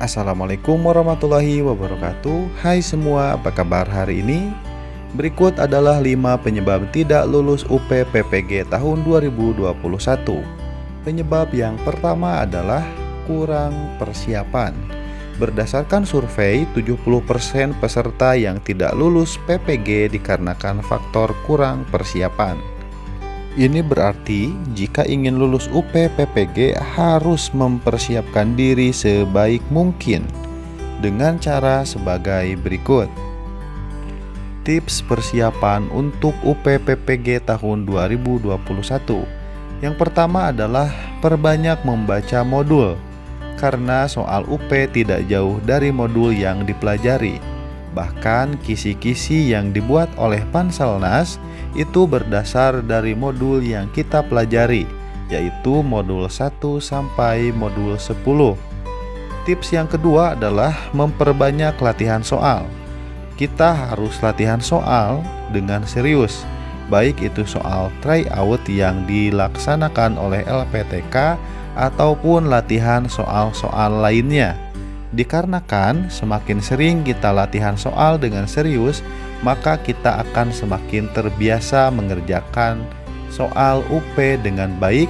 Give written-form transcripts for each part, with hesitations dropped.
Assalamualaikum warahmatullahi wabarakatuh. Hai semua, apa kabar hari ini? Berikut adalah 5 penyebab tidak lulus UP PPG tahun 2021. Penyebab yang pertama adalah kurang persiapan. Berdasarkan survei, 70% peserta yang tidak lulus PPG dikarenakan faktor kurang persiapan. Ini berarti jika ingin lulus UP PPG harus mempersiapkan diri sebaik mungkin dengan cara sebagai berikut. Tips persiapan untuk UP PPG tahun 2021. Yang pertama adalah perbanyak membaca modul, karena soal UP tidak jauh dari modul yang dipelajari. Bahkan kisi-kisi yang dibuat oleh Panselnas itu berdasar dari modul yang kita pelajari, yaitu modul 1 sampai modul 10. Tips yang kedua adalah memperbanyak latihan soal. Kita harus latihan soal dengan serius, baik itu soal tryout yang dilaksanakan oleh LPTK ataupun latihan soal-soal lainnya. Dikarenakan semakin sering kita latihan soal dengan serius, maka kita akan semakin terbiasa mengerjakan soal UP dengan baik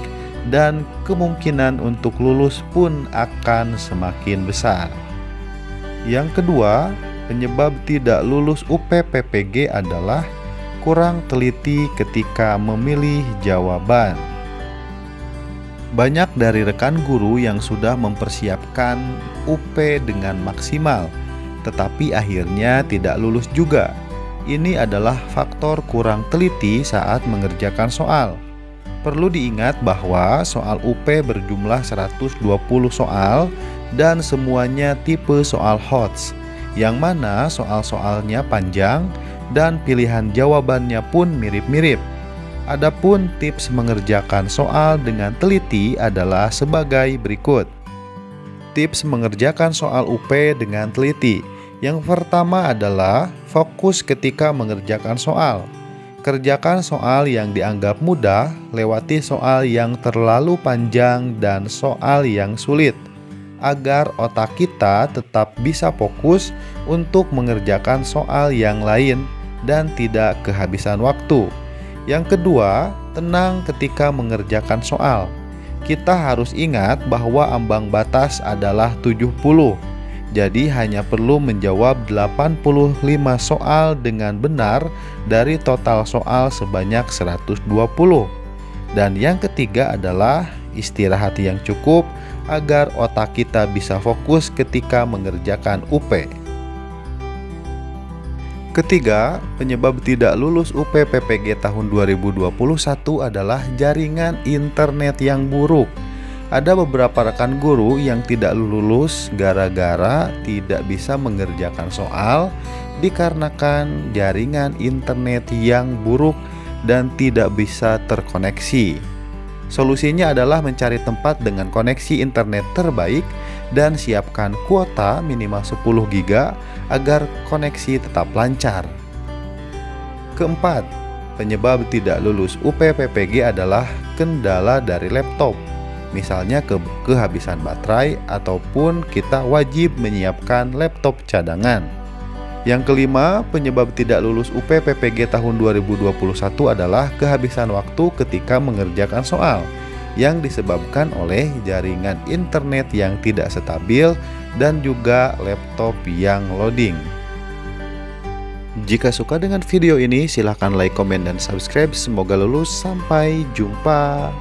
dan kemungkinan untuk lulus pun akan semakin besar. Yang kedua, penyebab tidak lulus UP PPG adalah kurang teliti ketika memilih jawaban. Banyak dari rekan guru yang sudah mempersiapkan UP dengan maksimal, tetapi akhirnya tidak lulus juga. Ini adalah faktor kurang teliti saat mengerjakan soal. Perlu diingat bahwa soal UP berjumlah 120 soal dan semuanya tipe soal HOTS, yang mana soal-soalnya panjang dan pilihan jawabannya pun mirip-mirip. Adapun tips mengerjakan soal dengan teliti adalah sebagai berikut. Tips mengerjakan soal UP dengan teliti. Yang pertama adalah fokus ketika mengerjakan soal. Kerjakan soal yang dianggap mudah, lewati soal yang terlalu panjang dan soal yang sulit, agar otak kita tetap bisa fokus untuk mengerjakan soal yang lain dan tidak kehabisan waktu. Yang kedua, tenang ketika mengerjakan soal. Kita harus ingat bahwa ambang batas adalah 70. Jadi hanya perlu menjawab 85 soal dengan benar dari total soal sebanyak 120. Dan yang ketiga adalah istirahat yang cukup agar otak kita bisa fokus ketika mengerjakan UP. Ketiga, penyebab tidak lulus UP PPG tahun 2021 adalah jaringan internet yang buruk. Ada beberapa rekan guru yang tidak lulus gara-gara tidak bisa mengerjakan soal dikarenakan jaringan internet yang buruk dan tidak bisa terkoneksi. Solusinya adalah mencari tempat dengan koneksi internet terbaik dan siapkan kuota minimal 10 GB agar koneksi tetap lancar. Keempat, penyebab tidak lulus UP PPG adalah kendala dari laptop. Misalnya kehabisan baterai ataupun kita wajib menyiapkan laptop cadangan. Yang kelima, penyebab tidak lulus UP PPG tahun 2021 adalah kehabisan waktu ketika mengerjakan soal yang disebabkan oleh jaringan internet yang tidak stabil dan juga laptop yang loading. Jika suka dengan video ini, silahkan like, komen, dan subscribe. Semoga lulus. Sampai jumpa.